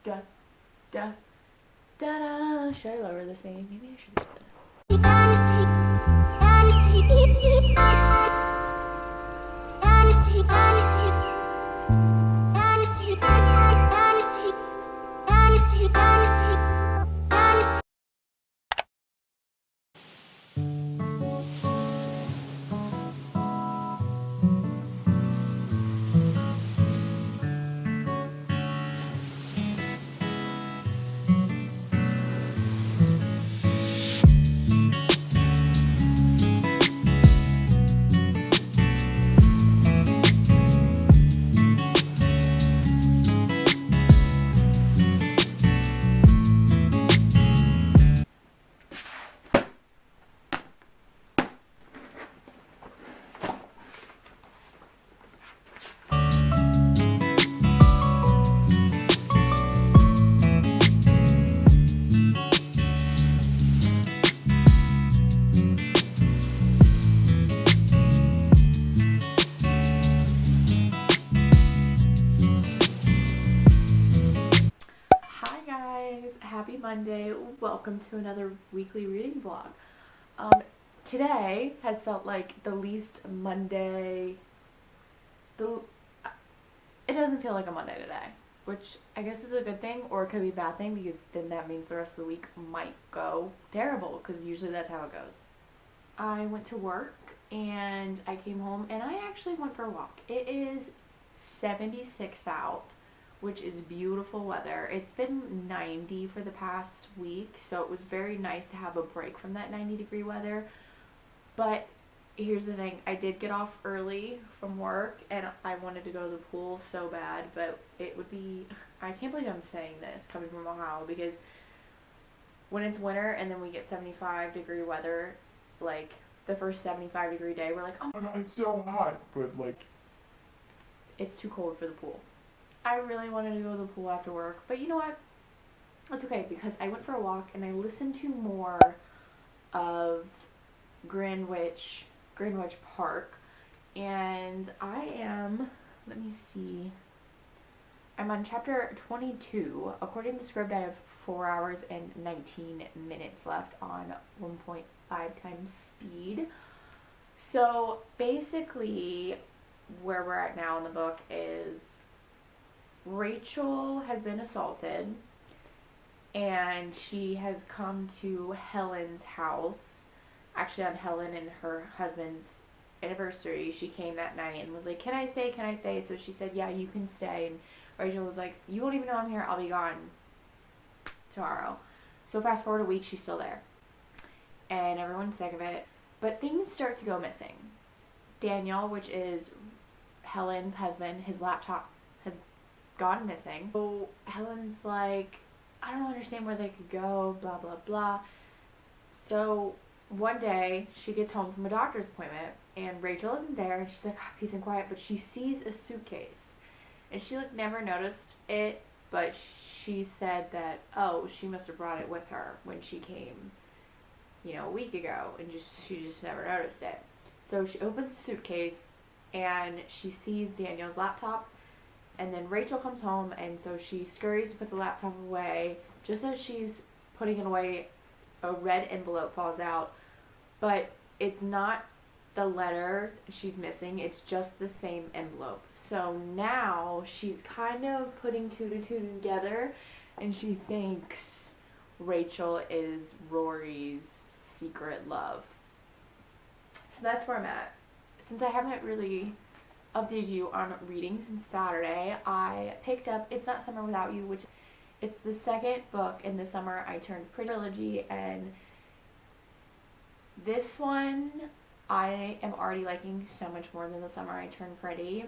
Da, da, da, da. Should I lower this thing? Maybe I should do that. Happy Monday. Welcome to another weekly reading vlog. Today has felt like the least Monday. It doesn't feel like a Monday today, which I guess is a good thing, or it could be a bad thing, because then that means the rest of the week might go terrible, because usually that's how it goes. I went to work and I came home and I actually went for a walk. It is 76 out, which is beautiful weather. It's been 90 for the past week, so it was very nice to have a break from that 90-degree weather. But here's the thing, I did get off early from work and I wanted to go to the pool so bad, but it would be, I can't believe I'm saying this coming from Ohio, because when it's winter and then we get 75-degree weather, like the first 75-degree day, we're like, oh my god, it's so hot, but like, it's too cold for the pool. I really wanted to go to the pool after work, but you know what? That's okay, because I went for a walk and I listened to more of Greenwhich Park, and let me see, I'm on chapter 22. According to the script, I have 4 hours and 19 minutes left on 1.5 times speed. So basically, where we're at now in the book is Rachel has been assaulted and she has come to Helen's house. Actually, on Helen and her husband's anniversary, she came that night and was like, can I stay? So she said, yeah, you can stay. And Rachel was like, you won't even know I'm here, I'll be gone tomorrow. So fast forward a week, she's still there and everyone's sick of it, but things start to go missing. Daniel, which is Helen's husband, his laptop has gone missing. So Helen's like, I don't understand where they could go, blah blah blah. So one day she gets home from a doctor's appointment and Rachel isn't there, and she's like, oh, peace and quiet, but she sees a suitcase and she like never noticed it, but she said that, oh, she must have brought it with her when she came, a week ago, and she just never noticed it. So she opens the suitcase and she sees Daniel's laptop. And then Rachel comes home, and so she scurries to put the laptop away. Just as she's putting it away, a red envelope falls out. But it's not the letter she's missing, it's just the same envelope. So now she's kind of putting two to two together, and she thinks Rachel is Rory's secret love. So that's where I'm at. Since I haven't really updated you on reading since Saturday, I picked up It's Not Summer Without You, which it's the second book in the Summer I Turned Pretty trilogy, and this one I am already liking so much more than The Summer I Turned Pretty.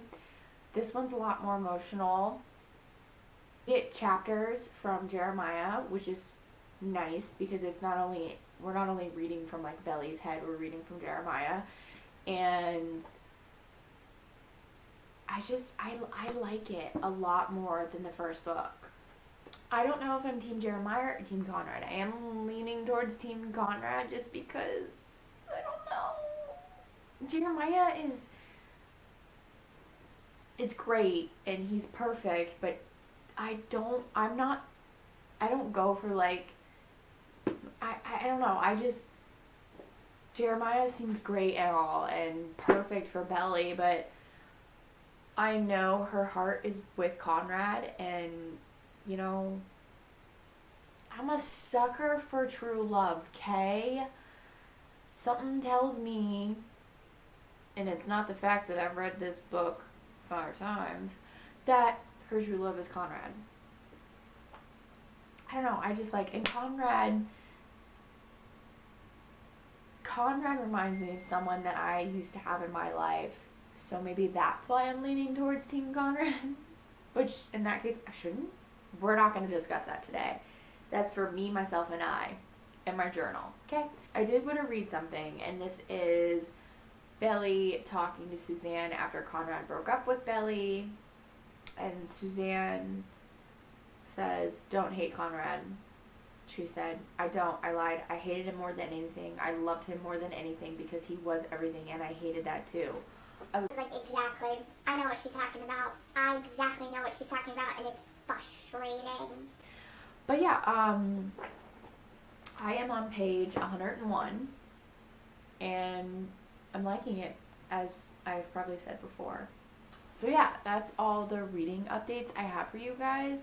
This one's a lot more emotional. We get chapters from Jeremiah, which is nice because we're not only reading from like Belly's head, we're reading from Jeremiah, and I like it a lot more than the first book. I don't know if I'm Team Jeremiah or Team Conrad. I am leaning towards Team Conrad just because, I don't know. Jeremiah is great and he's perfect, but I don't go for like, I don't know, Jeremiah seems great and all and perfect for Belly, but I know her heart is with Conrad, and, you know, I'm a sucker for true love, okay? Something tells me, and it's not the fact that I've read this book 5 times, that her true love is Conrad. I don't know, I just like, and Conrad reminds me of someone that I used to have in my life, so maybe that's why I'm leaning towards Team Conrad, which, in that case, I shouldn't. We're not going to discuss that today. That's for me, myself, and I, in my journal, okay? I did want to read something, and this is Belly talking to Suzanne after Conrad broke up with Belly, and Suzanne says, "Don't hate Conrad." She said, "I don't. I lied. I hated him more than anything. I loved him more than anything because he was everything, and I hated that too." I was like, exactly. I know what she's talking about. I exactly know what she's talking about, and it's frustrating. But yeah, I am on page 101, and I'm liking it, as I've probably said before. So yeah, that's all the reading updates I have for you guys.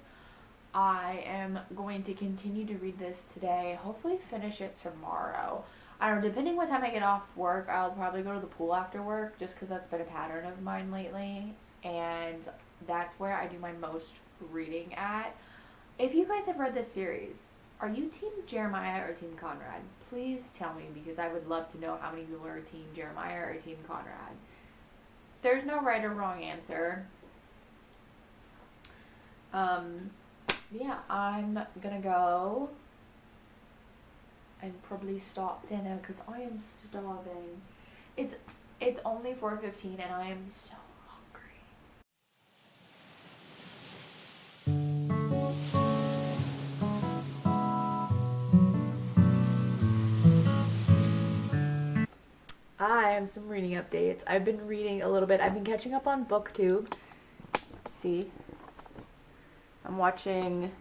I am going to continue to read this today, hopefully finish it tomorrow. I don't know, depending what time I get off work, I'll probably go to the pool after work, just because that's been a pattern of mine lately, and that's where I do my most reading at. If you guys have read this series, are you Team Jeremiah or Team Conrad? Please tell me, because I would love to know how many people are Team Jeremiah or Team Conrad. There's no right or wrong answer. Yeah, I'm gonna go and probably stop dinner because I am starving. It's only 4:15 and I am so hungry. I have some reading updates. I've been reading a little bit. I've been catching up on BookTube. See? I'm watching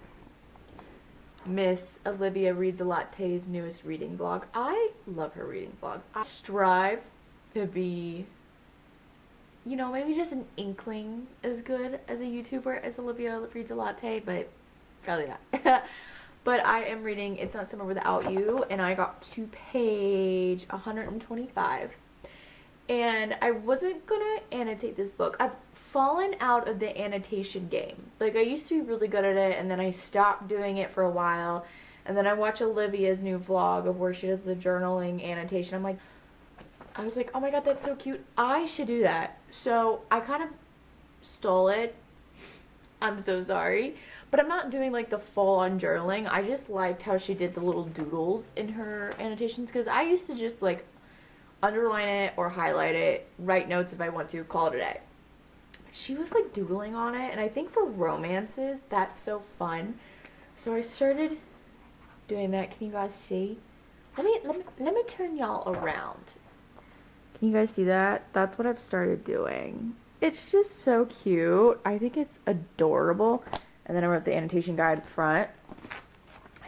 Miss Olivia Reads a Latte's newest reading vlog. I love her reading vlogs. I strive to be, you know, maybe just an inkling as good as a YouTuber as Olivia Reads a Latte, but probably not. But I am reading It's Not Summer Without You, and I got to page 125. And I wasn't gonna annotate this book. I've fallen out of the annotation game. Like, I used to be really good at it, and then I stopped doing it for a while. And then I watch Olivia's new vlog of where she does the journaling annotation. I was like, oh my god, that's so cute. I should do that. So I kind of stole it. I'm so sorry. But I'm not doing like the full-on journaling. I just liked how she did the little doodles in her annotations, because I used to just like underline it or highlight it, write notes if I want to, call it a day. She was like doodling on it, and I think for romances that's so fun. So I started doing that. Can you guys see? Let me turn y'all around. Can you guys see that? That's what I've started doing. It's just so cute. I think it's adorable. And then I wrote the annotation guide at the front.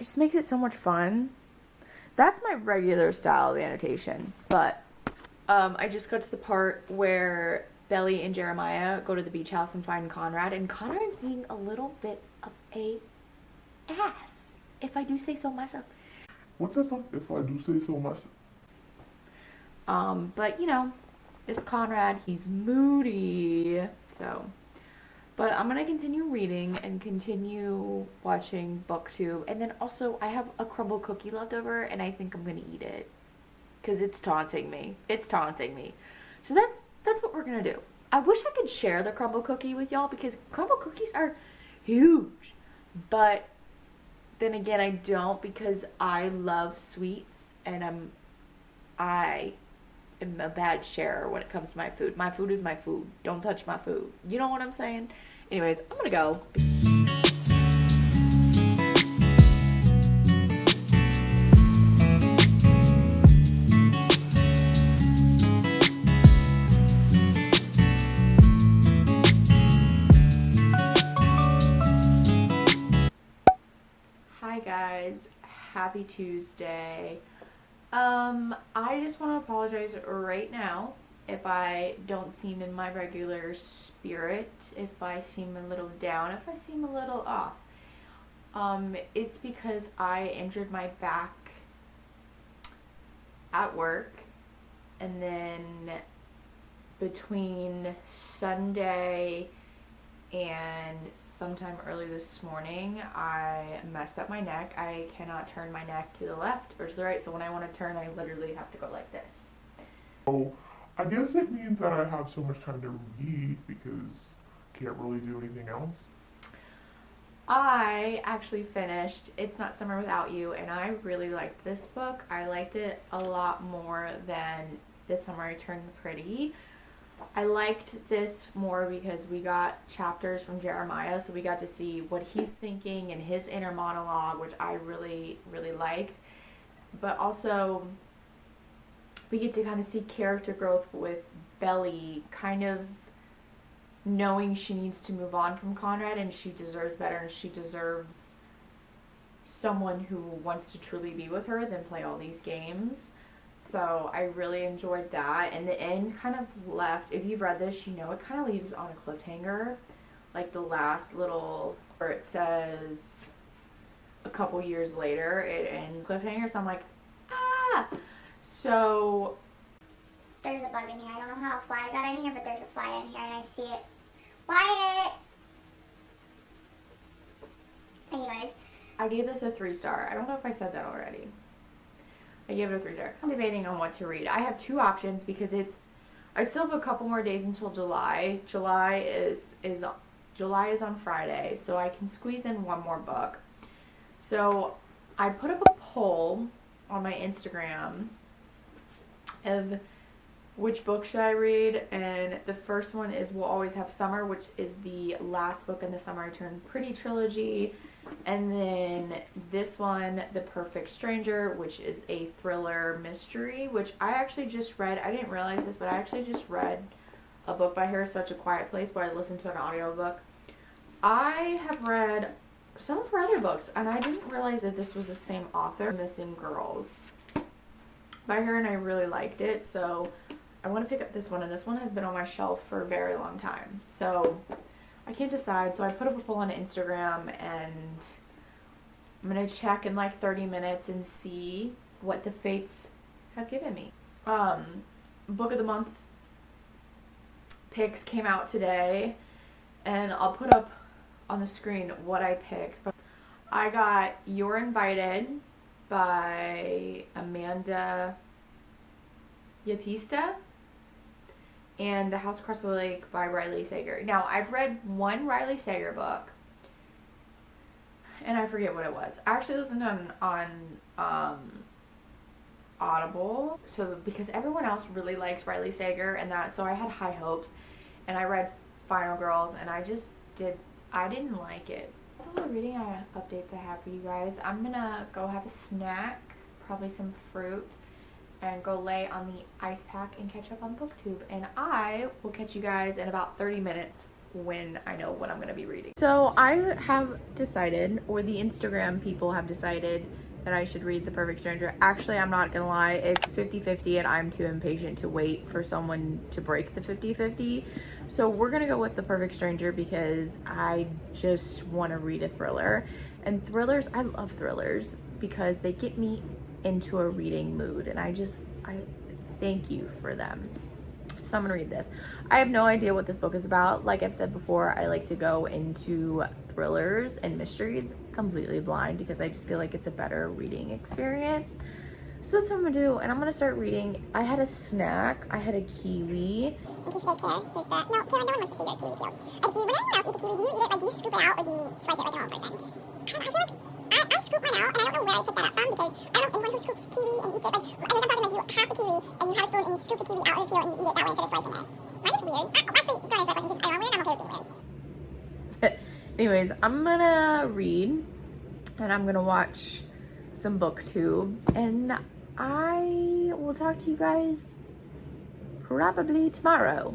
It just makes it so much fun. That's my regular style of annotation. But I just got to the part where Belly and Jeremiah go to the beach house and find Conrad. And Conrad's being a little bit of a ass, if I do say so myself. What's that song? If I do say so myself. But, you know, it's Conrad. He's moody. So... But I'm going to continue reading and continue watching BookTube. And then also, I have a crumbl cookie left over, and I think I'm going to eat it. Because it's taunting me. It's taunting me. So that's what we're going to do. I wish I could share the crumbl cookie with y'all, because crumbl cookies are huge. But then again, I don't, because I love sweets, and I am a bad sharer when it comes to my food. My food is my food. Don't touch my food. You know what I'm saying? Anyways, I'm gonna go. guys. Happy Tuesday. I just want to apologize right now if I don't seem in my regular spirit, if I seem a little down, if I seem a little off. It's because I injured my back at work, and then between Sunday and sometime early this morning, I messed up my neck. I cannot turn my neck to the left or to the right, so when I want to turn, I literally have to go like this. So I guess it means that I have so much time to read because I can't really do anything else. I actually finished It's Not Summer Without You, and I really liked this book. I liked it a lot more than This Summer I Turned Pretty. I liked this more because we got chapters from Jeremiah, so we got to see what he's thinking and his inner monologue, which I really, really liked. But also, we get to kind of see character growth with Belly, kind of knowing she needs to move on from Conrad and she deserves better and she deserves someone who wants to truly be with her than play all these games. So I really enjoyed that, and the end kind of left, if you've read this, you know it kind of leaves on a cliffhanger, like the last little, where it says a couple years later it ends cliffhanger, so I'm like, ah! So There's a bug in here. I don't know how a fly got in here, but there's a fly in here and I see it. Wyatt! Anyways. I gave this a 3-star. I don't know if I said that already. I gave it a 3-star. I'm debating on what to read. I have two options because I still have a couple more days until July. July is on Friday, so I can squeeze in one more book. So I put up a poll on my Instagram of which book should I read, and the first one is We'll Always Have Summer, which is the last book in the Summer I Turned Pretty trilogy. And then this one, The Perfect Stranger, which is a thriller mystery, which I actually just read. I didn't realize this, but I actually just read a book by her, Such a Quiet Place, where I listened to an audiobook. I have read some of her other books, and I didn't realize that this was the same author, Missing Girls, by her, and I really liked it, so I want to pick up this one, and this one has been on my shelf for a very long time. So I can't decide, so I put up a poll on Instagram, and I'm going to check in like 30 minutes and see what the fates have given me. Book of the month picks came out today, and I'll put up on the screen what I picked. I got You're Invited by Amanda Yatista, and The House Across the Lake by Riley Sager. Now, I've read one Riley Sager book, and I forget what it was. I actually listened on Audible, so because everyone else really likes Riley Sager, and that, so I had high hopes, and I read Final Girls, and I didn't like it. That's all the reading updates I have for you guys. I'm gonna go have a snack, probably some fruit, and go lay on the ice pack and catch up on BookTube. And I will catch you guys in about 30 minutes when I know what I'm going to be reading. So I have decided, or the Instagram people have decided, that I should read The Perfect Stranger. Actually, I'm not going to lie, it's 50-50 and I'm too impatient to wait for someone to break the 50-50. So we're going to go with The Perfect Stranger because I just want to read a thriller. And thrillers, I love thrillers because they get me into a reading mood, and I thank you for them. So I'm gonna read this. I have no idea what this book is about. Like I've said before, I like to go into thrillers and mysteries completely blind because I just feel like it's a better reading experience. So that's what I'm gonna do, and I'm gonna start reading. I had a snack. I had a kiwi. In case you guys care, here's that. No, Karen, no one wants to see your kiwi peels. When anyone else eats a kiwi, do you eat it, like, do you scoop it out, or do you slice it like a normal person? I feel like I scoop mine out, and I don't know where I picked that up from, because I don't know anyone who scoops kiwi and eats it, like, I'm talking like you have the kiwi, and you have a spoon, and you scoop the kiwi out of the peel, and you eat it that way instead of slicing it. Mine is weird. Actually, don't answer that question, because I don't know, I'm okay with being weird. Anyways, I'm gonna read, and I'm gonna watch some BookTube, and I will talk to you guys probably tomorrow.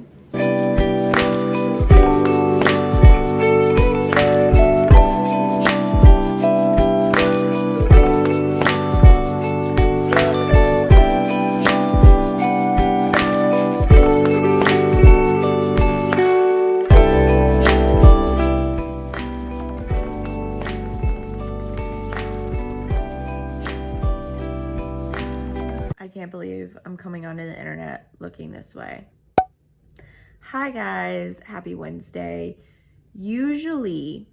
can't believe I'm coming onto the internet looking this way. Hi guys, happy Wednesday. Usually,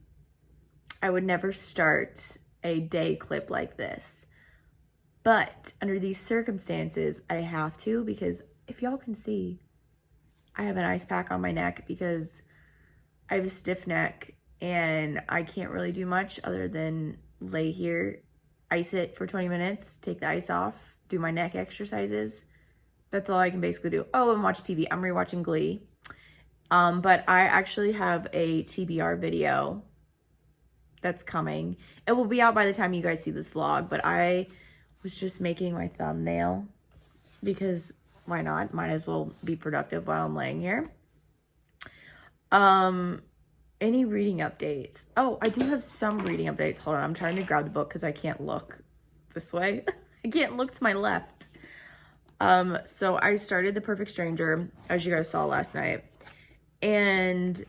I would never start a day clip like this, but under these circumstances, I have to, because if y'all can see, I have an ice pack on my neck because I have a stiff neck and I can't really do much other than lay here, ice it for 20 minutes, take the ice off, do my neck exercises. That's all I can basically do. Oh, and watch TV. I'm rewatching Glee. But I actually have a TBR video that's coming. It will be out by the time you guys see this vlog, but I was just making my thumbnail because why not? Might as well be productive while I'm laying here. Any reading updates? Oh, I do have some reading updates. Hold on, I'm trying to grab the book because I can't look this way. I can't look to my left. So I started The Perfect Stranger, as you guys saw last night, and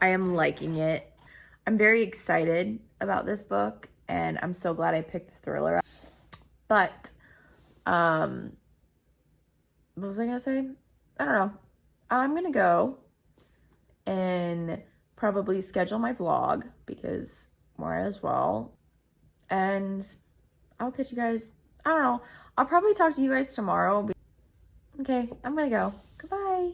I am liking it. I'm very excited about this book, and I'm so glad I picked the thriller up. But, what was I gonna say? I don't know. I'm gonna go and probably schedule my vlog because might as well. And I'll catch you guys, I don't know. I'll probably talk to you guys tomorrow. Okay, I'm gonna go. Goodbye.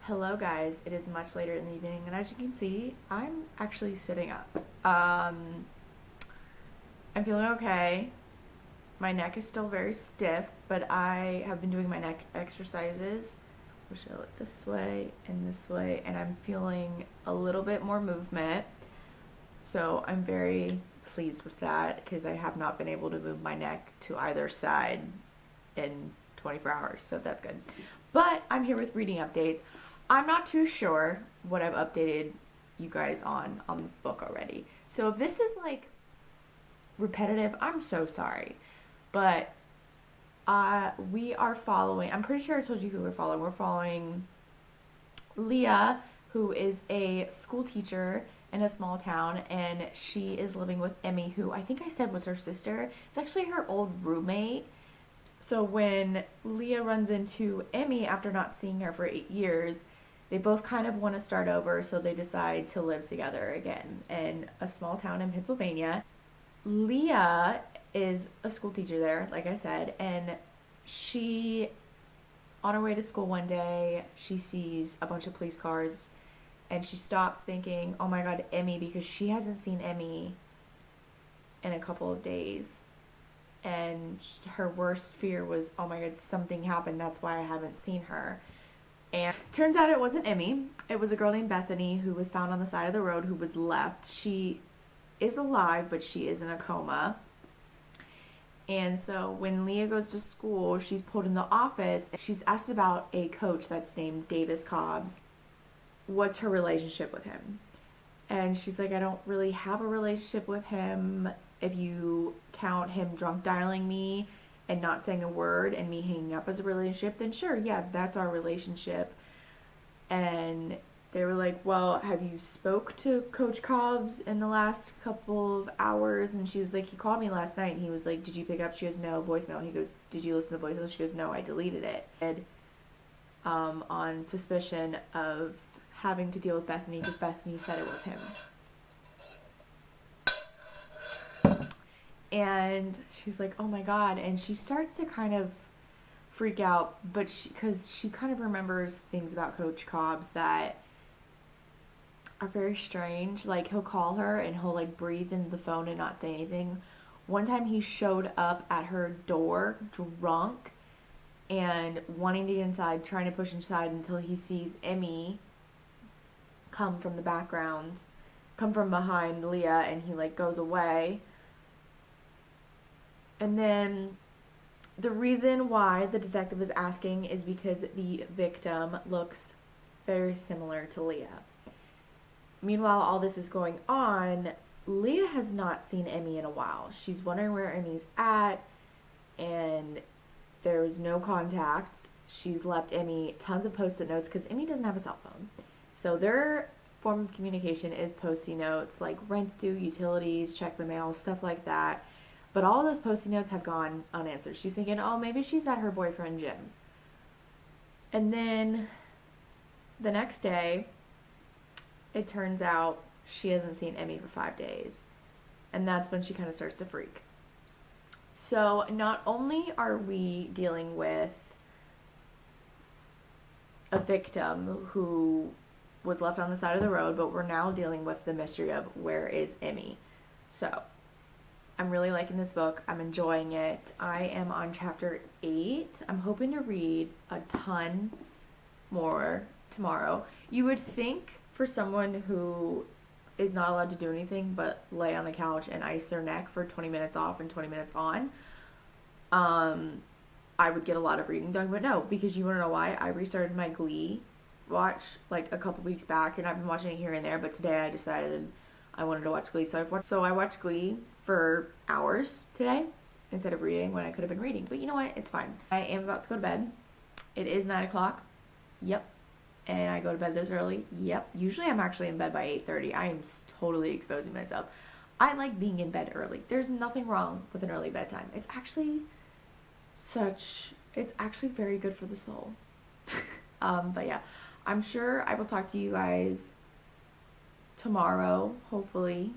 Hello guys, it is much later in the evening, and as you can see, I'm actually sitting up. I'm feeling okay. My neck is still very stiff, but I have been doing my neck exercises, which I look this way, and I'm feeling a little bit more movement. So I'm very pleased with that because I have not been able to move my neck to either side in 24 hours, so that's good. But I'm here with reading updates. I'm not too sure what I've updated you guys on this book already. So if this is like repetitive, I'm so sorry. But we are following, I'm pretty sure I told you who we're following. We're following Leah, who is a school teacher in a small town, and she is living with Emmy, who I think I said was her sister. It's actually her old roommate. So when Leah runs into Emmy after not seeing her for 8 years, they both kind of want to start over, so they decide to live together again in a small town in Pennsylvania. Leah is a school teacher there, like I said, and she, on her way to school one day, she sees a bunch of police cars, and she stops thinking, oh my god, Emmy, because she hasn't seen Emmy in a couple of days. And her worst fear was, oh my god, something happened, that's why I haven't seen her. And turns out it wasn't Emmy. It was a girl named Bethany who was found on the side of the road, who was left. She is alive, but she is in a coma. And so when Leah goes to school, she's pulled in the office. She's asked about a coach that's named Davis Cobbs. What's her relationship with him? And she's like, I don't really have a relationship with him. If you count him drunk dialing me and not saying a word and me hanging up as a relationship, then sure, yeah, that's our relationship. And they were like, well, have you spoke to Coach Cobbs in the last couple of hours? And she was like, he called me last night. And he was like, did you pick up? She goes, no. Voicemail. He goes, did you listen to the voicemail? She goes, no, I deleted it. And on suspicion of having to deal with Bethany, because Bethany said it was him. And she's like, oh my god. And she starts to kind of freak out, but because she kind of remembers things about Coach Cobbs that are very strange. Like, he'll call her and he'll like breathe into the phone and not say anything. One time he showed up at her door drunk and wanting to get inside, trying to push inside until he sees Emmy come from the background, come from behind Leah, and he like goes away. And then The reason why the detective is asking is because the victim looks very similar to Leah. Meanwhile, all this is going on, Leah has not seen Emmy in a while. She's wondering where Emmy's at, and there's no contact. She's left Emmy tons of post-it notes because Emmy doesn't have a cell phone. So their form of communication is post-it notes, like rent due, utilities, check the mail, stuff like that. But all those post-it notes have gone unanswered. She's thinking, oh, maybe she's at her boyfriend Jim's. And then the next day, it turns out she hasn't seen Emmy for 5 days. And that's when she kind of starts to freak. So not only are we dealing with a victim who was left on the side of the road, but we're now dealing with the mystery of where is Emmy. So I'm really liking this book. I'm enjoying it. I am on chapter 8. I'm hoping to read a ton more tomorrow. You would think for someone who is not allowed to do anything but lay on the couch and ice their neck for 20 minutes off and 20 minutes on, I would get a lot of reading done, but no, because you want to know why? I restarted my Glee watch like a couple weeks back, and I've been watching it here and there, but today I decided I wanted to watch Glee, so I watched Glee for hours today instead of reading when I could have been reading. But you know what? It's fine. I am about to go to bed. It is 9 o'clock. Yep. And I go to bed this early. Yep. Usually I'm actually in bed by 8:30. I am totally exposing myself. I like being in bed early. There's nothing wrong with an early bedtime. It's actually very good for the soul. But yeah, I'm sure I will talk to you guys tomorrow, hopefully.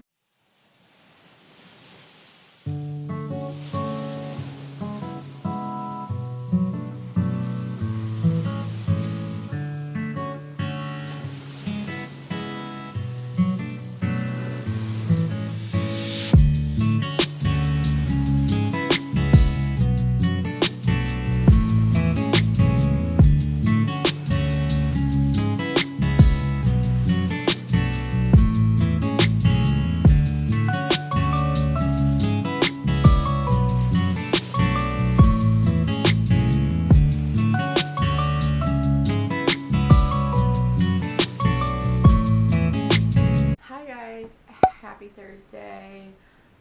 Happy Thursday.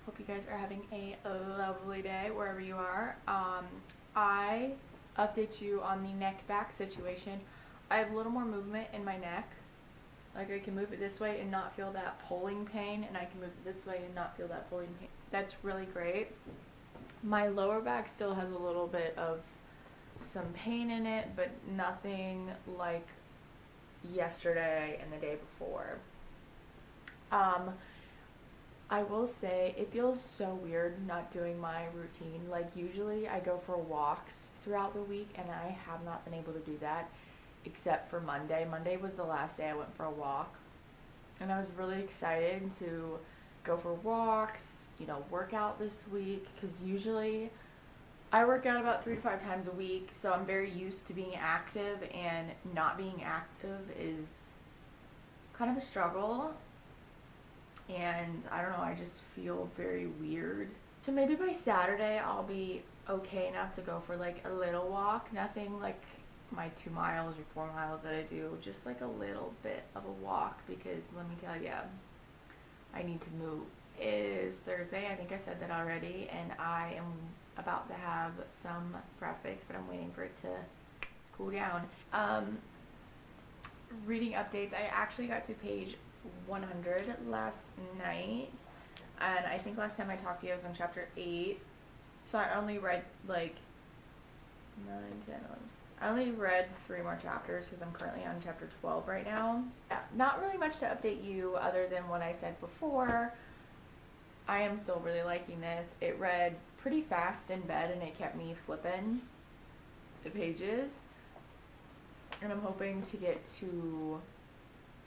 Hope you guys are having a lovely day wherever you are. I update you on the neck back situation. I have a little more movement in my neck. Like I can move it this way and not feel that pulling pain, and I can move it this way and not feel that pulling pain. That's really great. My lower back still has a little bit of some pain in it, but nothing like yesterday and the day before. I will say it feels so weird not doing my routine. Like usually I go for walks throughout the week, and I have not been able to do that except for Monday. Monday was the last day I went for a walk, and I was really excited to go for walks, work out this week, because usually I work out about 3 to 5 times a week, so I'm very used to being active, and not being active is kind of a struggle. And I don't know, I just feel very weird. So maybe by Saturday I'll be okay enough to go for like a little walk. Nothing like my 2 miles or 4 miles that I do. Just like a little bit of a walk, because let me tell you, I need to move. It is Thursday, I think I said that already, and I am about to have some breakfast, but I'm waiting for it to cool down. Reading updates. I actually got to page 100 last night, and I think last time I talked to you I was on chapter 8, so I only read like 9, 10, 11. I only read 3 more chapters because I'm currently on chapter 12 right now. Yeah, not really much to update you other than what I said before. I am still really liking this. It read pretty fast in bed, and it kept me flipping the pages, and I'm hoping to get to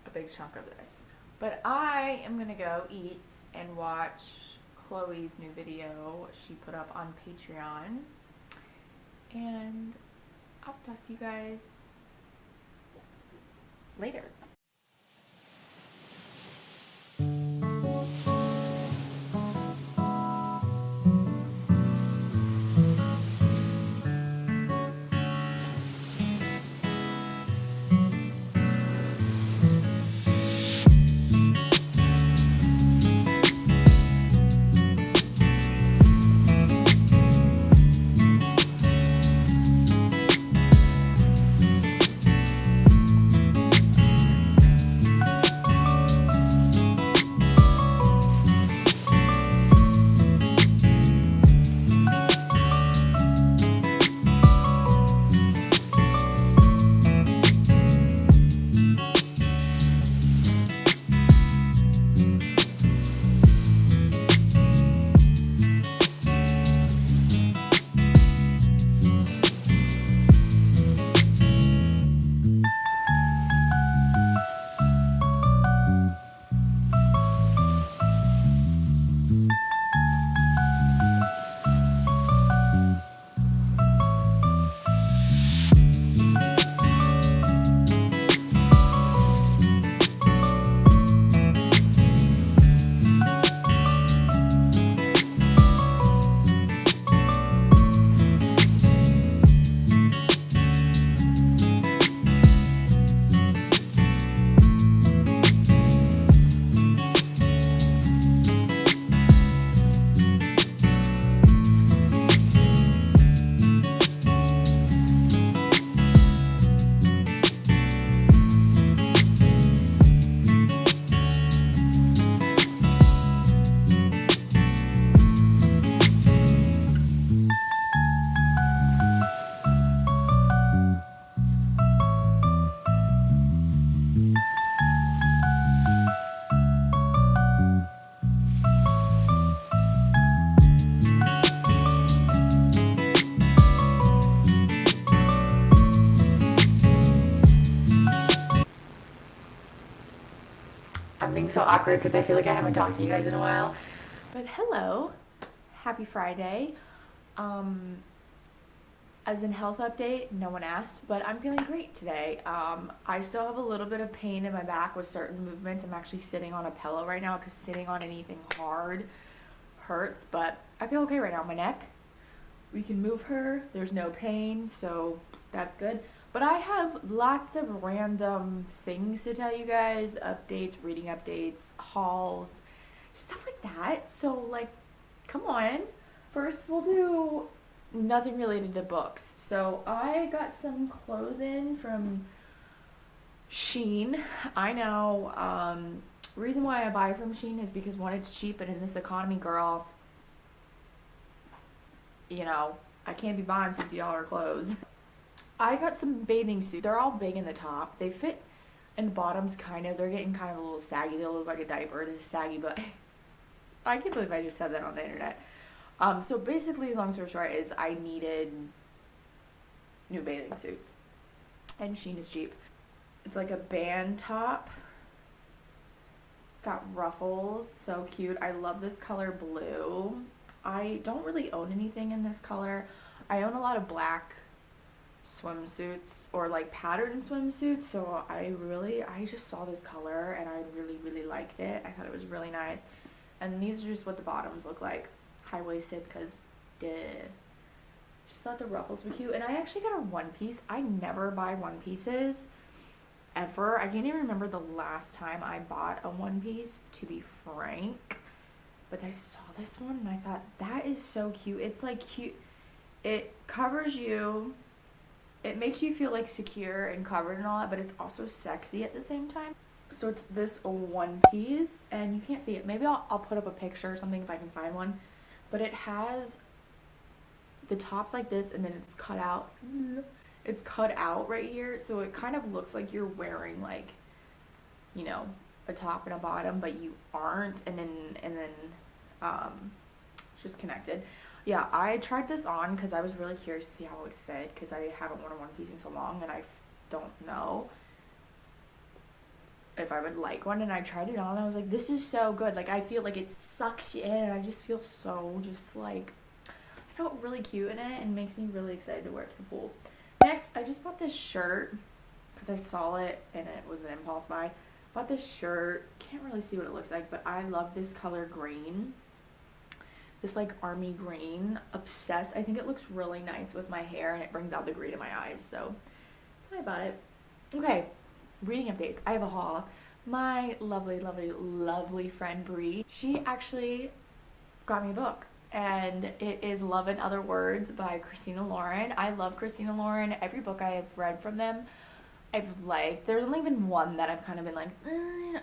a big chunk of this. But I am gonna go eat and watch Chloe's new video she put up on Patreon, and I'll talk to you guys later. so awkward because I feel like I haven't talked to you guys in a while. But hello, happy Friday. As in health update, no one asked, but I'm feeling great today. I still have a little bit of pain in my back with certain movements. I'm actually sitting on a pillow right now because sitting on anything hard hurts, but I feel okay right now. My neck, we can move her. There's no pain, so that's good. But I have lots of random things to tell you guys, updates, reading updates, hauls, stuff like that. So, like, come on. First, we'll do nothing related to books. So, I got some clothes in from Shein. I know, reason why I buy from Shein is because, one, it's cheap, and in this economy, girl, you know, I can't be buying $50 clothes. I got some bathing suits. They're all big in the top. They fit in the bottoms, kind of. They're getting kind of a little saggy. They look like a diaper. They're saggy, but I can't believe I just said that on the internet. So basically, long story short, is I needed new bathing suits. And Shein is cheap. It's like a band top. It's got ruffles. So cute. I love this color blue. I don't really own anything in this color. I own a lot of black swimsuits or like patterned swimsuits, so I just saw this color and I really liked it. I thought it was really nice, and these are just what the bottoms look like, high-waisted, because just thought the ruffles were cute. And I actually got a one piece. I never buy one pieces ever. I can't even remember the last time I bought a one piece, to be frank, but I saw this one and I thought that is so cute. It's like cute, it covers you. It makes you feel like secure and covered and all that, but it's also sexy at the same time. So it's this one piece, and you can't see it. Maybe I'll put up a picture or something if I can find one. But it has the top's like this, and then it's cut out. It's cut out right here, so it kind of looks like you're wearing, like, you know, a top and a bottom, but you aren't. And then it's just connected. Yeah, I tried this on because I was really curious to see how it would fit, because I haven't worn a one piece in so long, and I don't know if I would like one. And I tried it on and I was like, this is so good. Like, I feel like it sucks you in, and I just feel so just like, I felt really cute in it, and makes me really excited to wear it to the pool. Next, I just bought this shirt because I saw it and it was an impulse buy. Bought this shirt. Can't really see what it looks like, but I love this color green. This like army green. Obsessed. I think it looks really nice with my hair, and it brings out the green in my eyes, so that's why I bought it. Okay, reading updates. I have a haul. My lovely friend Bree, she actually got me a book, and it is Love in Other Words by Christina Lauren. I love Christina Lauren. Every book I have read from them I've liked. There's only been one that I've kind of been like,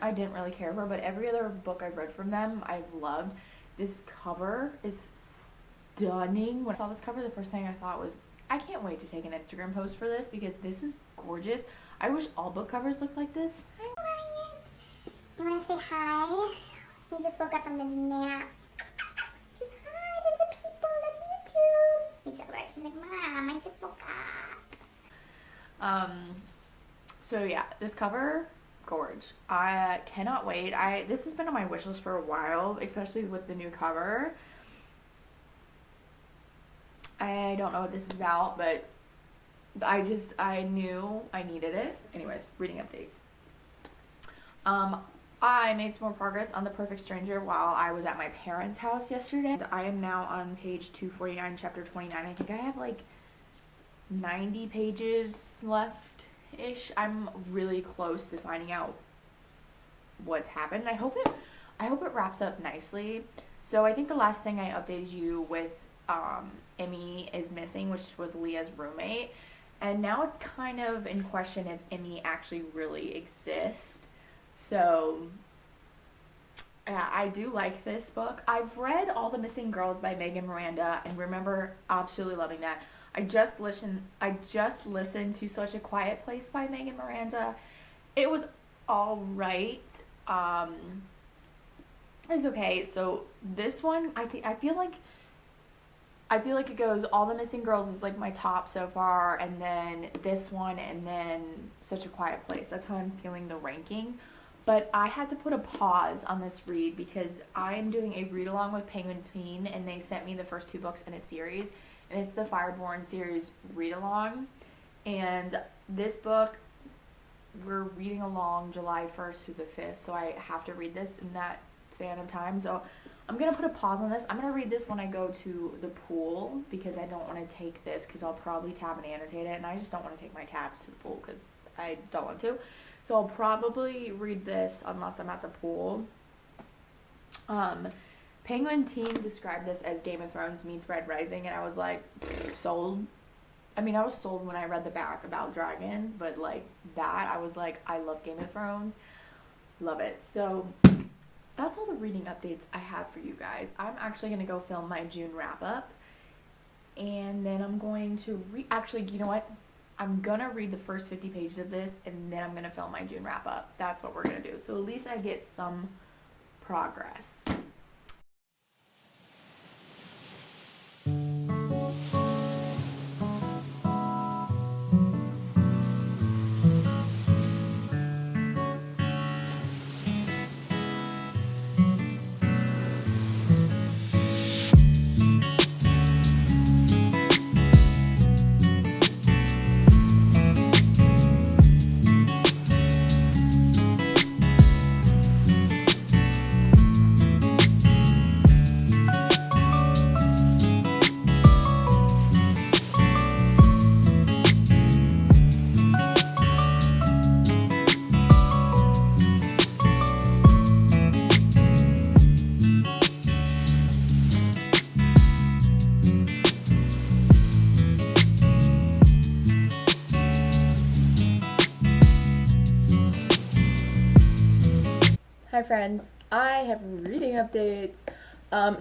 I didn't really care for, but every other book I've read from them I've loved. This cover is stunning. When I saw this cover, the first thing I thought was, I can't wait to take an Instagram post for this, because this is gorgeous. I wish all book covers looked like this. Hi, Ryan. You want to say hi? He just woke up from his nap. Say hi to the people on YouTube. He's at work. He's like, Mom, I just woke up. So yeah, this cover, gorge. I cannot wait. This has been on my wish list for a while, especially with the new cover. I don't know what this is about, but I knew I needed it. Anyways, reading updates. I made some more progress on The Perfect Stranger while I was at my parents' house yesterday. I am now on page 249, chapter 29. I think I have like 90 pages left-ish. I'm really close to finding out what's happened. I hope it wraps up nicely. So I think the last thing I updated you with, Emmy is missing, which was Leah's roommate. And now it's kind of in question if Emmy actually really exists. So, I do like this book. I've read All the Missing Girls by Miranda, and remember absolutely loving that. I just listened to Such a Quiet Place by Miranda. It was all right. It's okay. So this one, I feel like it goes, All the Missing Girls is like my top so far, and then this one, and then Such a Quiet Place. That's how I'm feeling the ranking. But I had to put a pause on this read because I'm doing a read along with Penguin Teen, and they sent me the first 2 books in a series, and it's the Fireborne series read along. And this book, we're reading along July 1st through the 5th, so I have to read this in that span of time. So I'm going to put a pause on this. I'm going to read this when I go to the pool because I don't want to take this because I'll probably tab and annotate it, and I just don't want to take my tabs to the pool because I don't want to. So I'll probably read this unless I'm at the pool. Penguin Teen described this as Game of Thrones meets Red Rising, and I was like, sold. I mean, I was sold when I read the back about dragons, but like that, I was like, I love Game of Thrones. Love it. So that's all the reading updates I have for you guys. I'm actually going to go film my June wrap-up, and then I'm going to actually, you know what? I'm going to read the first 50 pages of this, and then I'm going to film my June wrap-up. That's what we're going to do. So at least I get some progress. Hi friends, I have reading updates.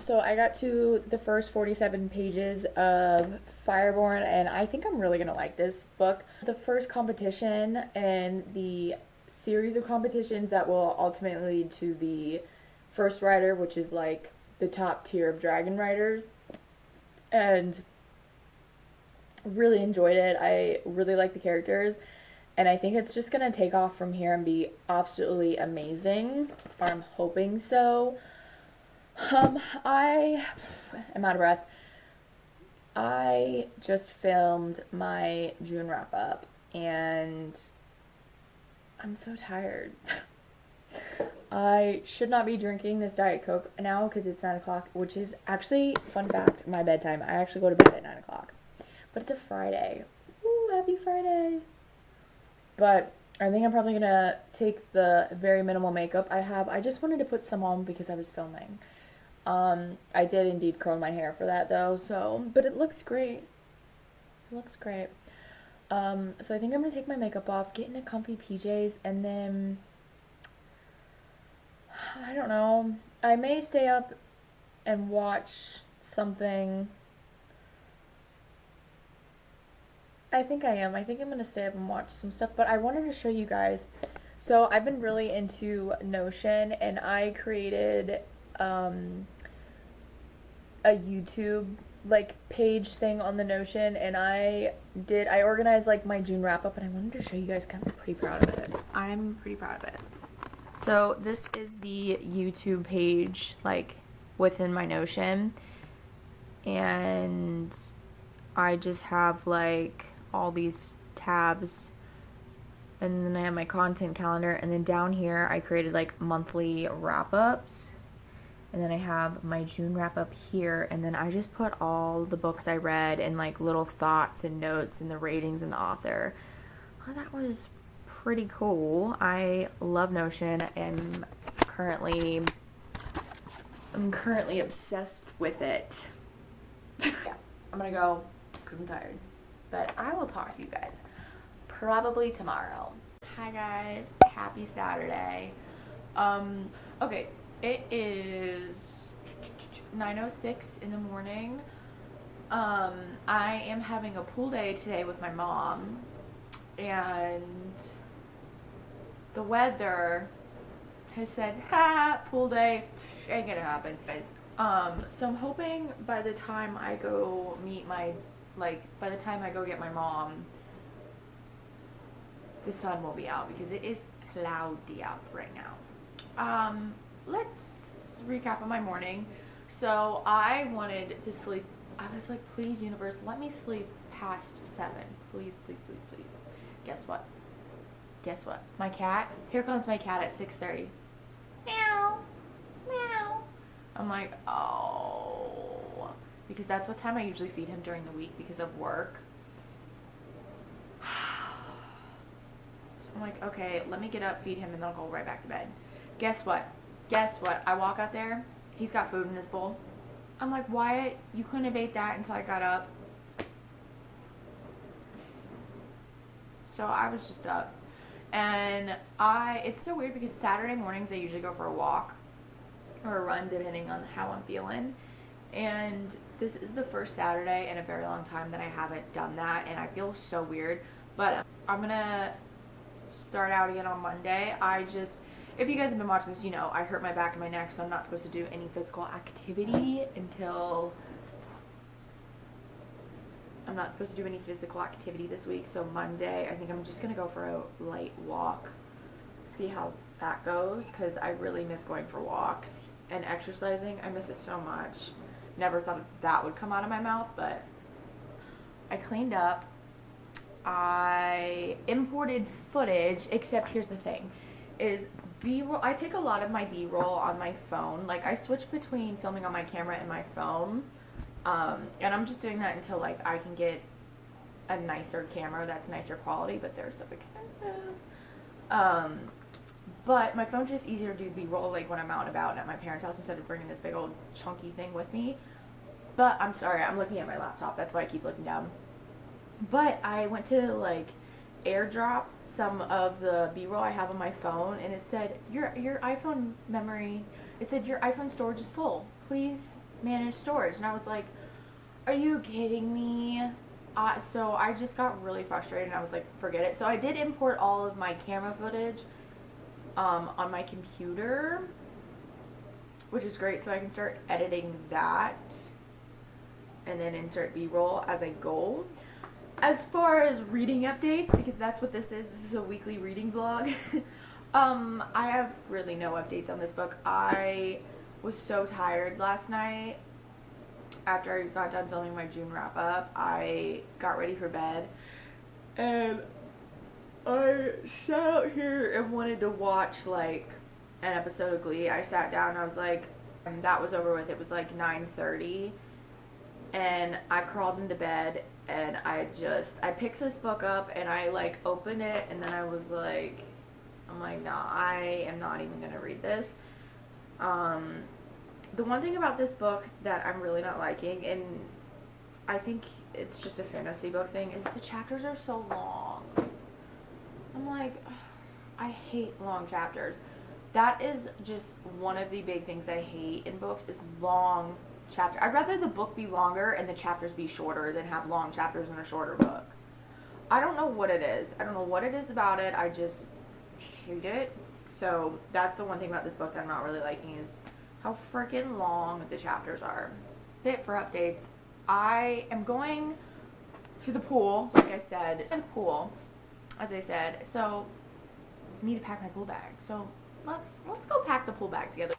So I got to the first 47 pages of Fireborne, and I think I'm really gonna like this book. The first competition and the series of competitions that will ultimately lead to the first writer, which is like the top tier of dragon writers, and really enjoyed it. I really like the characters. And I think it's just going to take off from here and be absolutely amazing. Or I'm hoping so. I am out of breath. I just filmed my June wrap up. And I'm so tired. I should not be drinking this Diet Coke now because it's 9 o'clock. Which is actually, fun fact, my bedtime. I actually go to bed at 9 o'clock. But it's a Friday. Ooh, happy Friday. But I think I'm probably going to take the very minimal makeup I have. I just wanted to put some on because I was filming. I did indeed curl my hair for that though, but it looks great. It looks great. So I think I'm going to take my makeup off, get into comfy PJs, and then, I don't know, I may stay up and watch something. I think I am. I think I'm going to stay up and watch some stuff, but I wanted to show you guys. So I've been really into Notion, and I created a YouTube like page thing on the Notion, and I organized like my June wrap up, and I wanted to show you guys. I'm pretty proud of it. I'm pretty proud of it. So this is the YouTube page like within my Notion, and I just have like all these tabs, and then I have my content calendar, and then down here I created like monthly wrap-ups, and then I have my June wrap-up here, and then I just put all the books I read and like little thoughts and notes and the ratings and the author. Well, that was pretty cool. I love Notion, and I'm currently obsessed with it. Yeah, I'm gonna go because I'm tired. But I will talk to you guys probably tomorrow. Hi guys, happy Saturday. Okay, it is 9:06 in the morning. I am having a pool day today with my mom, and the weather has said, ha, pool day, ain't gonna happen, guys. So I'm hoping by the time I go by the time I go get my mom, the sun will be out, because it is cloudy out right now. Let's recap on my morning. So I wanted to sleep. I was like, please, universe, let me sleep past 7. Please, please, please, please. Guess what? Guess what? My cat. Here comes my cat at 6:30. Meow, meow. I'm like, oh, because that's what time I usually feed him during the week because of work. I'm like, okay, let me get up, feed him, and then I'll go right back to bed. Guess what? Guess what? I walk out there. He's got food in his bowl. I'm like, Wyatt, you couldn't have ate that until I got up. So I was just up. And it's so weird because Saturday mornings I usually go for a walk or a run depending on how I'm feeling. And this is the first Saturday in a very long time that I haven't done that, and I feel so weird. But I'm gonna start out again on Monday. If you guys have been watching this, you know I hurt my back and my neck, so I'm not supposed to do any physical activity until I'm not supposed to do any physical activity this week. So Monday, I think I'm just gonna go for a light walk, see how that goes, because I really miss going for walks and exercising. I miss it so much. Never thought that would come out of my mouth, but I cleaned up. I imported footage, except here's the thing, is B-roll. I take a lot of my B-roll on my phone. Like, I switch between filming on my camera and my phone, and I'm just doing that until, like, I can get a nicer camera that's nicer quality, but they're so expensive. But my phone's just easier to do B-roll, like, when I'm out and about and at my parents' house instead of bringing this big old chunky thing with me. But I'm sorry, I'm looking at my laptop. That's why I keep looking down. But I went to, like, airdrop some of the B-roll I have on my phone, and it said, your iPhone memory, it said, your iPhone storage is full. Please manage storage. And I was like, are you kidding me? So I just got really frustrated, and I was like, forget it. So I did import all of my camera footage on my computer, which is great, so I can start editing that and then insert B-roll as I go. As far as reading updates, because that's what this is a weekly reading vlog, I have really no updates on this book. I was so tired last night. After I got done filming my June wrap-up, I got ready for bed, and I sat out here and wanted to watch, like, an episode of Glee. I sat down and I was like, and that was over with. It was like 9:30, and I crawled into bed, and I picked this book up, and I, like, opened it, and then I was like, I'm like, nah, I am not even gonna read this. The one thing about this book that I'm really not liking, and I think it's just a fantasy book thing, is the chapters are so long. I'm like, ugh, I hate long chapters. That is just one of the big things I hate in books, is long chapter. I'd rather the book be longer and the chapters be shorter than have long chapters in a shorter book. I don't know what it is. I don't know what it is about it. I just hate it. So that's the one thing about this book that I'm not really liking, is how freaking long the chapters are. That's it for updates. I am going to the pool, like I said. The pool, as I said. So I need to pack my pool bag. So let's go pack the pool bag together.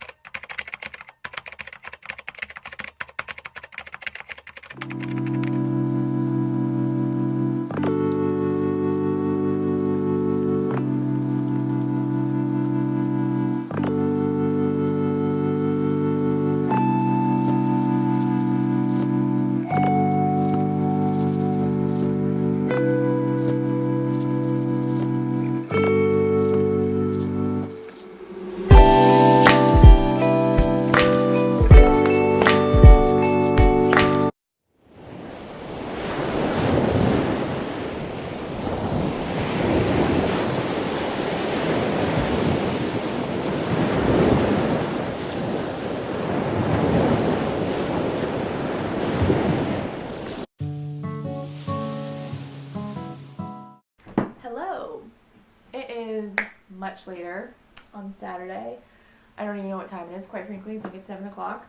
Hello. It is much later on Saturday. I don't even know what time it is, quite frankly. I think it's 7 o'clock.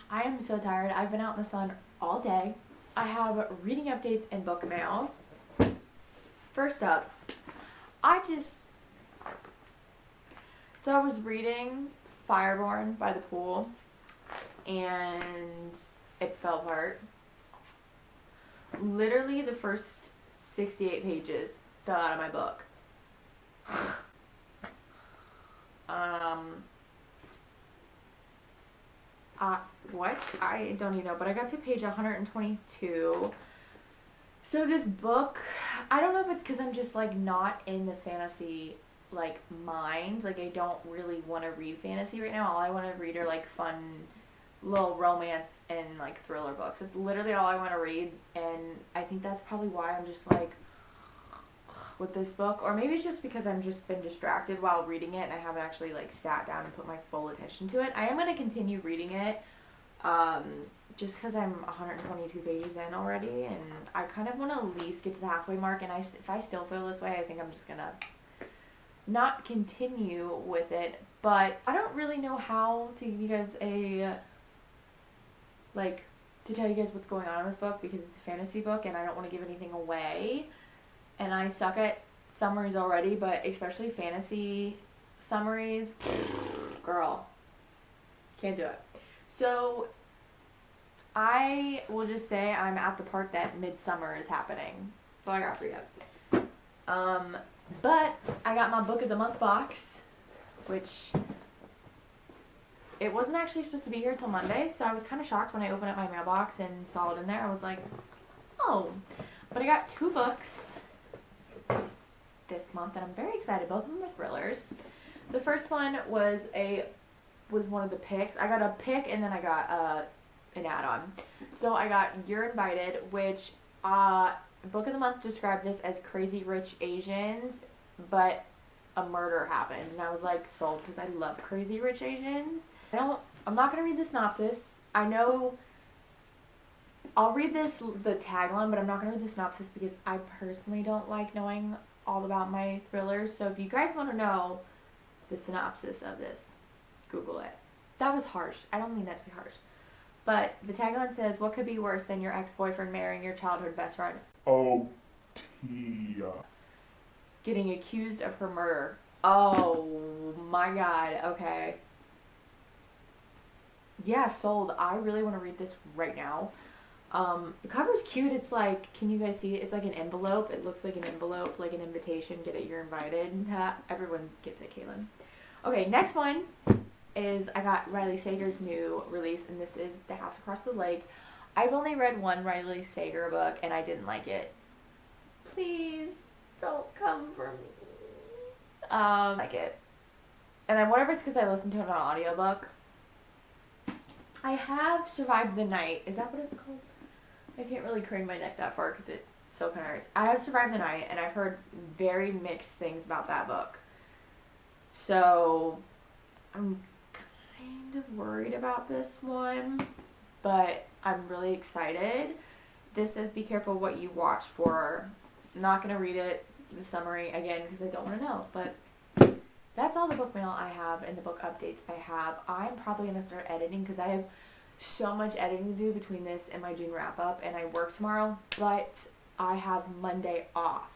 I am so tired. I've been out in the sun all day. I have reading updates and book mail. First up, I So I was reading Fireborne by the pool, and it fell apart. Literally the first 68 pages fell out of my book. What? I don't even know, but I got to page 122. So this book, I don't know if it's because I'm just like not in the fantasy like mind. Like I don't really want to read fantasy right now. All I want to read are like fun little romance and like thriller books. It's literally all I want to read, and I think that's probably why I'm just like with this book. Or maybe it's just because I've just been distracted while reading it and I haven't actually like sat down and put my full attention to it. I am going to continue reading it just because I'm 122 pages in already, and I kind of want to at least get to the halfway mark, and if I still feel this way, I think I'm just going to not continue with it. But I don't really know how to give you guys to tell you guys what's going on in this book, because it's a fantasy book and I don't want to give anything away. And I suck at summaries already, but especially fantasy summaries, girl, can't do it. So I will just say I'm at the part that midsummer is happening. That's all I got for you. But I got my book of the month box, which it wasn't actually supposed to be here till Monday, so I was kind of shocked when I opened up my mailbox and saw it in there. I was like, oh. But I got 2 books this month, and I'm very excited. Both of them are thrillers. The first one was one of the picks. I got a pick, and then I got an add-on. So I got You're Invited, which Book of the Month described this as Crazy Rich Asians, but a murder happens. And I was like sold, because I love Crazy Rich Asians. I'm not going to read the synopsis. I know I'll read the tagline, but I'm not going to read the synopsis because I personally don't like knowing all about my thrillers. So if you guys want to know the synopsis of this, Google it. That was harsh. I don't mean that to be harsh. But the tagline says, what could be worse than your ex-boyfriend marrying your childhood best friend? Oh, Tia. Getting accused of her murder. Oh, my God. Okay. Yeah, sold. I really want to read this right now. The cover's cute. It's like, can you guys see it? It's like an envelope. It looks like an envelope, like an invitation. Get it, you're invited. Everyone gets it, Kaylin. Okay, next one is I got Riley Sager's new release, and this is The House Across the Lake. I've only read one Riley Sager book, and I didn't like it. Please don't come for me. Like it. And I wonder if it's because I listened to it on an audiobook. I have Survived the Night. Is that what it's called? I can't really crane my neck that far because it so kind of hurts. I have Survived the Night, and I've heard very mixed things about that book. So I'm kind of worried about this one, but I'm really excited. This says be careful what you watch for. I'm not going to read it, the summary, again, because I don't want to know, but that's all the book mail I have and the book updates I have. I'm probably going to start editing because I have so much editing to do between this and my June wrap-up, and I work tomorrow, but I have Monday off.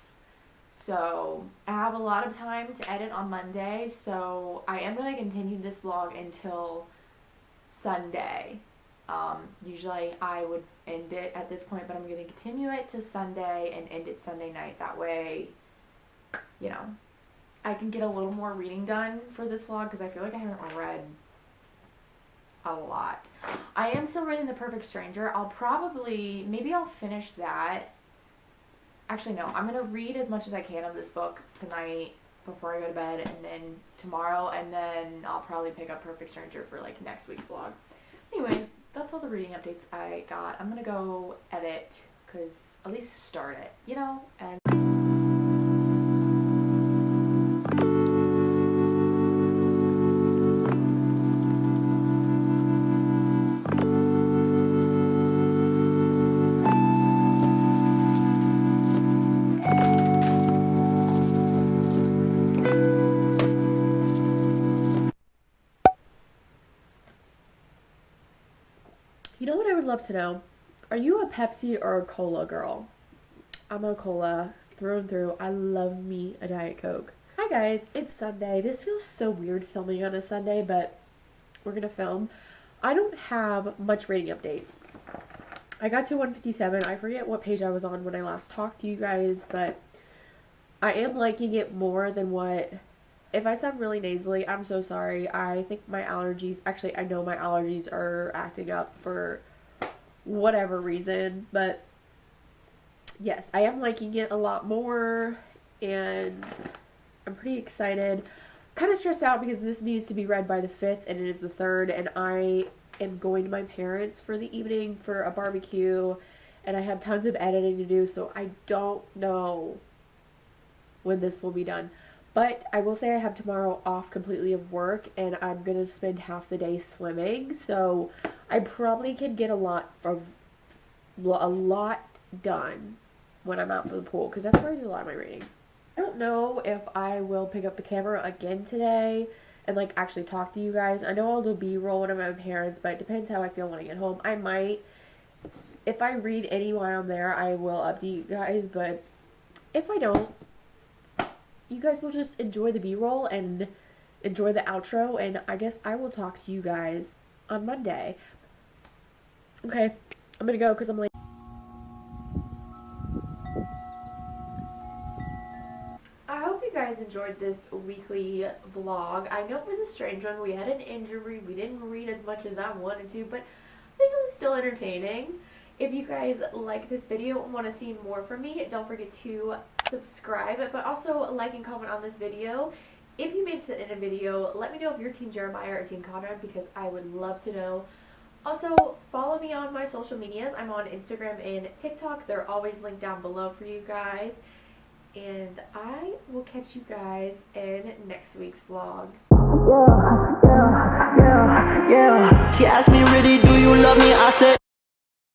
So I have a lot of time to edit on Monday, so I am going to continue this vlog until Sunday. Usually I would end it at this point, but I'm going to continue it to Sunday and end it Sunday night. That way, you know, I can get a little more reading done for this vlog because I feel like I haven't read a lot. I am still reading The Perfect Stranger. Maybe I'll finish that. Actually, no. I'm going to read as much as I can of this book tonight before I go to bed, and then tomorrow, and then I'll probably pick up Perfect Stranger for like next week's vlog. Anyways, that's all the reading updates I got. I'm going to go edit, because at least start it, you know, and you know what I would love to know? Are you a Pepsi or a cola girl? I'm a cola through and through. I love me a Diet Coke. Hi Hi guys, it's Sunday. This feels so weird filming on a Sunday, but we're gonna film. I don't have much rating updates. I got to 157. I forget what page I was on when I last talked to you guys, but I am liking it more than what... If I sound really nasally, I'm so sorry. I think my allergies... Actually, I know my allergies are acting up for whatever reason, but yes, I am liking it a lot more, and I'm pretty excited. Kind of stressed out because this needs to be read by the 5th, and it is the 3rd, and I am going to my parents for the evening for a barbecue, and I have tons of editing to do, so I don't know when this will be done. But I will say I have tomorrow off completely of work, and I'm going to spend half the day swimming, so I probably can get a lot done when I'm out for the pool, because that's where I do a lot of my reading. I don't know if I will pick up the camera again today and like actually talk to you guys. I know I'll do B-roll when I'm at my parents, but it depends how I feel when I get home. I might, if I read any while I'm there, I will update you guys, but if I don't, you guys will just enjoy the B-roll and enjoy the outro, and I guess I will talk to you guys on Monday. Okay, I'm gonna go because I'm late. I hope you guys enjoyed this weekly vlog. I know it was a strange one. We had an injury. We didn't read as much as I wanted to, but I think it was still entertaining. If you guys like this video and want to see more from me, don't forget to subscribe, but also like and comment on this video. If you made it to the end of the video, let me know if you're Team Jeremiah or Team Conrad, because I would love to know. Also, follow me on my social medias. I'm on Instagram and TikTok. They're always linked down below for you guys. And I will catch you guys in next week's vlog. Yeah. She asked me, really, do you love me? I said,